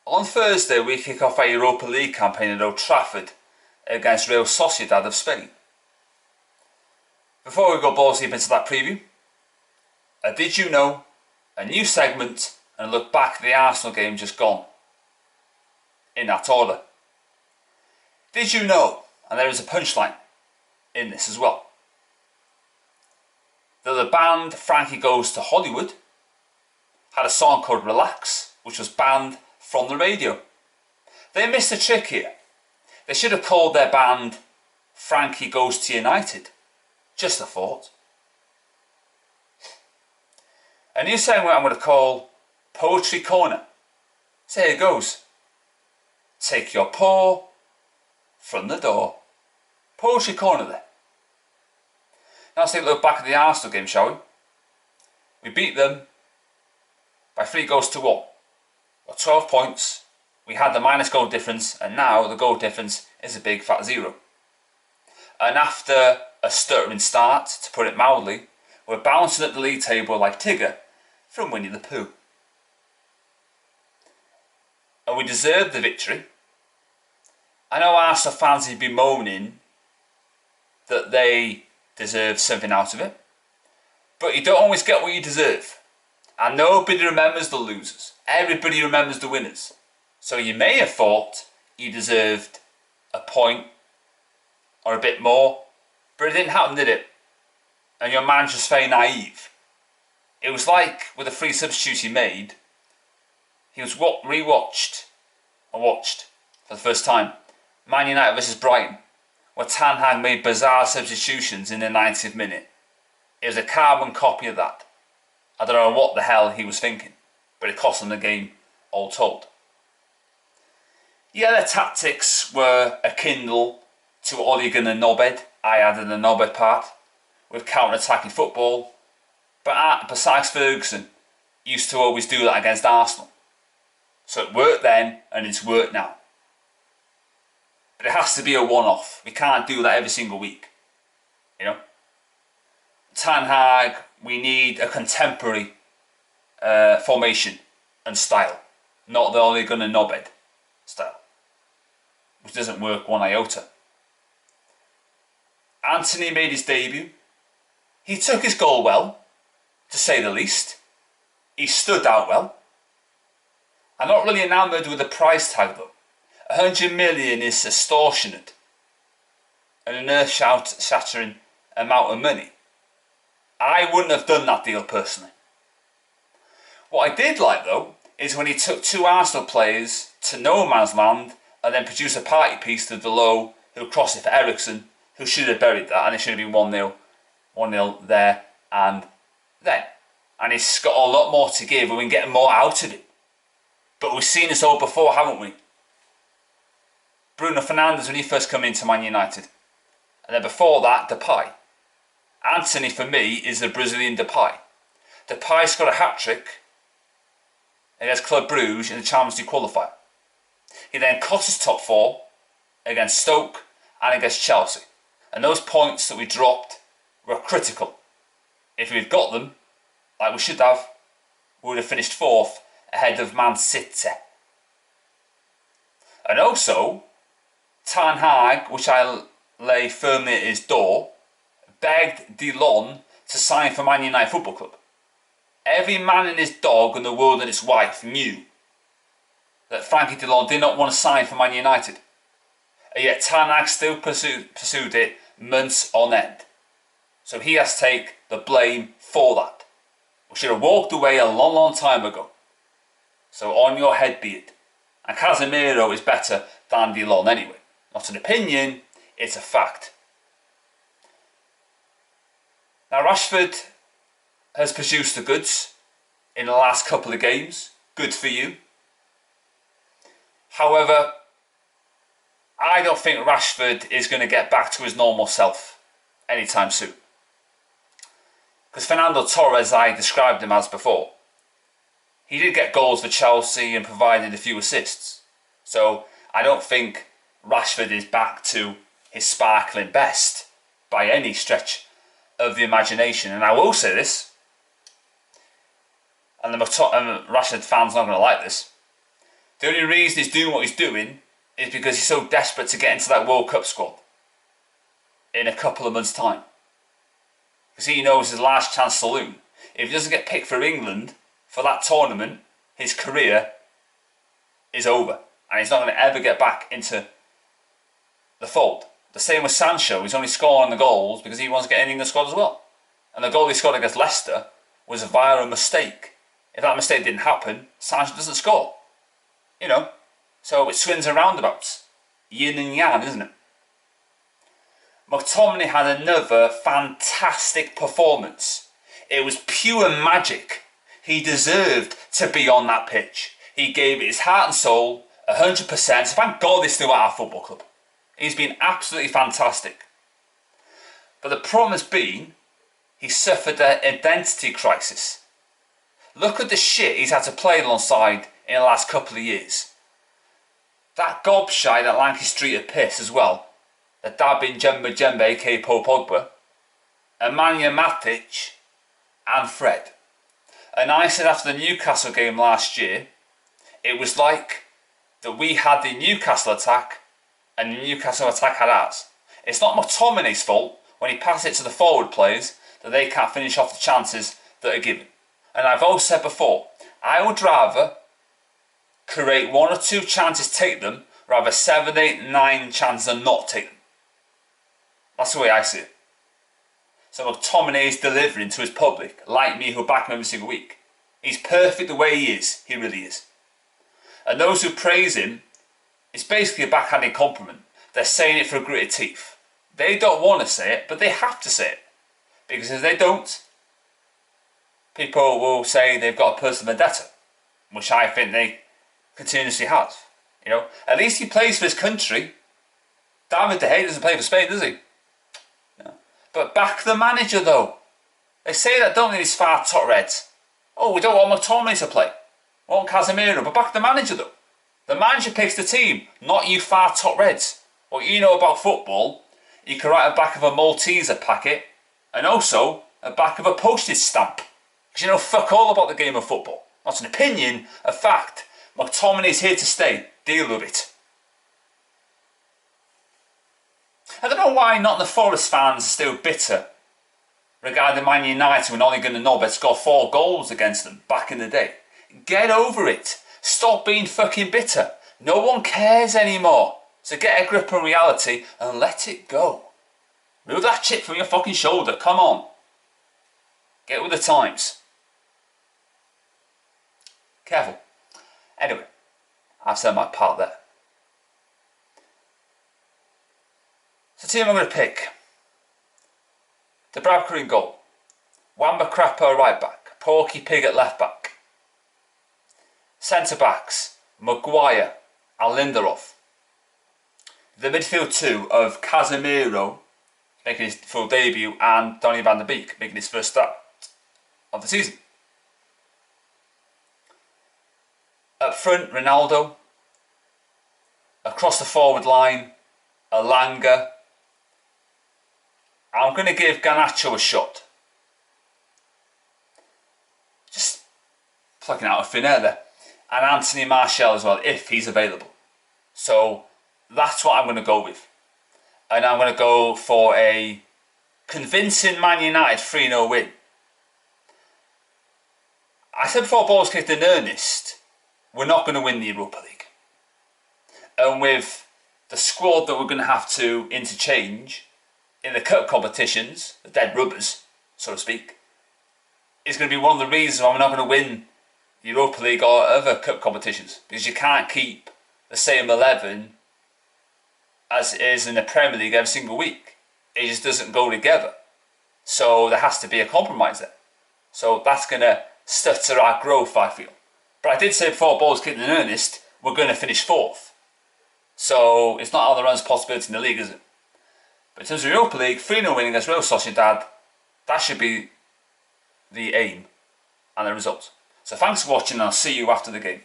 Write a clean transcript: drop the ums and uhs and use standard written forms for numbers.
On Thursday, we kick off our Europa League campaign at Old Trafford against Real Sociedad of Spain. Before we go balls deep into that preview, did you know? A new segment and a look back at the Arsenal game just gone. In that order. Did you know, and there is a punchline in this as well, that the band Frankie Goes to Hollywood had a song called Relax, which was banned from the radio. They missed a trick here. They should have called their band Frankie Goes to United. Just a thought. A new segment I'm going to call Poetry Corner. So here it goes. Take your paw from the door. Poetry Corner there. Now let's take a look back at the Arsenal game, shall we? We beat them by 3-1. Got 12 points. We had the minus goal difference, and now the goal difference is a big fat 0. And after a stuttering start, to put it mildly, we're bouncing up the league table like Tigger from Winnie the Pooh. And we deserved the victory. I know Arsenal fans have been moaning that they deserve something out of it, but you don't always get what you deserve. And nobody remembers the losers. Everybody remembers the winners. So you may have thought you deserved a point or a bit more, but it didn't happen, did it? And your manager's very naive. It was like with the 3 substitutes he made, he was rewatched and watched for the first time Man United versus Brighton, where Ten Hag made bizarre substitutions in the 90th minute. It was a carbon copy of that. I don't know what the hell he was thinking, but it cost him the game, all told. Yeah, their tactics were a kindle to Ole Gunnar Knobhead. I added the Knobhead part, with counter-attacking football. But besides Ferguson, used to always do that against Arsenal. So it worked then, and it's worked now. But it has to be a one-off. We can't do that every single week. You know? Ten Hag, we need a contemporary formation and style. Not the Ole Gunnar Knobhead style. Which doesn't work one iota. Anthony made his debut. He took his goal well, to say the least. He stood out well. I'm not really enamoured with the price tag though. 100 million is extortionate and an earth-shattering amount of money. I wouldn't have done that deal personally. What I did like though is when he took 2 Arsenal players to no man's land and then produced a party piece to Delo, who crossed it for Ericsson, who should have buried that, and it should have been 1-0 there and then. And he's got a lot more to give and we can get more out of it. But we've seen this all before, haven't we? Bruno Fernandes when he first came into Man United. And then before that, Depay. Anthony for me is the Brazilian Depay. Depay scored a hat-trick against Club Brugge in the Champions League qualifier. He then cost his top 4 against Stoke and against Chelsea. And those points that we dropped were critical. If we'd got them, like we should have, we would have finished 4th ahead of Man City. And also, Ten Hag, which I lay firmly at his door, begged Delon to sign for Man United Football Club. Every man and his dog and the world and its wife knew that Frankie Delon did not want to sign for Man United. And yet Ten Hag still pursued it months on end. So he has to take the blame for that. We should have walked away a long time ago. So on your head be it. And Casemiro is better than Delon anyway. Not an opinion, it's a fact. Now Rashford has produced the goods in the last couple of games. Good for you. However, I don't think Rashford is going to get back to his normal self anytime soon. Because Fernando Torres, I described him as before, he did get goals for Chelsea and provided a few assists. So I don't think Rashford is back to his sparkling best by any stretch of the imagination. And I will say this, and the Rashford fans are not going to like this, The only reason he's doing what he's doing is because he's so desperate to get into that World Cup squad in a couple of months' time. Because he knows his last chance saloon. If he doesn't get picked for England for that tournament, his career is over. And he's not going to ever get back into the fold. The same with Sancho. He's only scoring the goals because he wants to get in the England squad as well. And the goal he scored against Leicester was via a mistake. If that mistake didn't happen, Sancho doesn't score. You know, so it swings and roundabouts. Yin and yang, isn't it? McTominay had another fantastic performance. It was pure magic. He deserved to be on that pitch. He gave it his heart and soul, 100%. So thank God he's still at our football club. He's been absolutely fantastic. But the problem has been, he suffered an identity crisis. Look at the shit he's had to play alongside in the last couple of years. That gobshite at Lanky Street of piss as well. The dabbing Jemba Jemba, aka Paul Pogba. Emmanuel Matic and Fred. And I said after the Newcastle game last year, it was like that we had the Newcastle attack and the Newcastle attack had ours. It's not McTominay's fault when he passes it to the forward players that they can't finish off the chances that are given. And I've also said before, I would rather create 1 or 2 chances, take them, rather 7, 8, 9 chances and not take them. That's the way I see it. So McTominay is delivering to his public, like me who back him every single week. He's perfect the way he is. He really is. And those who praise him, it's basically a backhanded compliment. They're saying it for gritted teeth. They don't want to say it, but they have to say it. Because if they don't, people will say they've got a personal vendetta, which I think they continuously have. You know, at least he plays for his country. David De Gea doesn't play for Spain, does he? No. But back the manager though. They say that, don't they, these far top reds? Oh, we don't want McTominay to play. We want Casemiro, but back the manager though. The manager picks the team, not you far top reds. What you know about football, you can write a back of a Malteser packet and also a back of a postage stamp. Because you know fuck all about the game of football. Not an opinion, a fact. McTominay's here to stay. Deal with it. I don't know why Nottingham Forest fans are still bitter regarding Man United when Ole Gunnar Solskjaer scored 4 goals against them back in the day. Get over it. Stop being fucking bitter. No one cares anymore. So get a grip on reality and let it go. Move that chip from your fucking shoulder. Come on. Get with the times. Careful. Anyway, I've said my part there. So the team I'm going to pick. Dubravka in goal. Wamba Krapa right back. Porky Pig at left back. Centre backs. Maguire and Lindelof. The midfield 2 of Casemiro making his full debut and Donny van der Beek making his first start of the season. Up front, Ronaldo. Across the forward line, Elanga. I'm going to give Garnacho a shot. Just plucking out of thin air there. And Anthony Martial as well, if he's available. So that's what I'm going to go with. And I'm going to go for a convincing Man United 3-0 win. I said before balls kicked in earnest, we're not going to win the Europa League. And with the squad that we're going to have to interchange in the cup competitions, the dead rubbers, so to speak, is going to be one of the reasons why we're not going to win the Europa League or other cup competitions. Because you can't keep the same 11 as it is in the Premier League every single week. It just doesn't go together. So there has to be a compromise there. So that's going to stutter our growth, I feel. But I did say before balls kicked in earnest, we're going to finish 4th. So it's not out of the runs possibility in the league, is it? But in terms of Europa League, 3-0 winning against Real Sociedad, that should be the aim and the result. So thanks for watching and I'll see you after the game.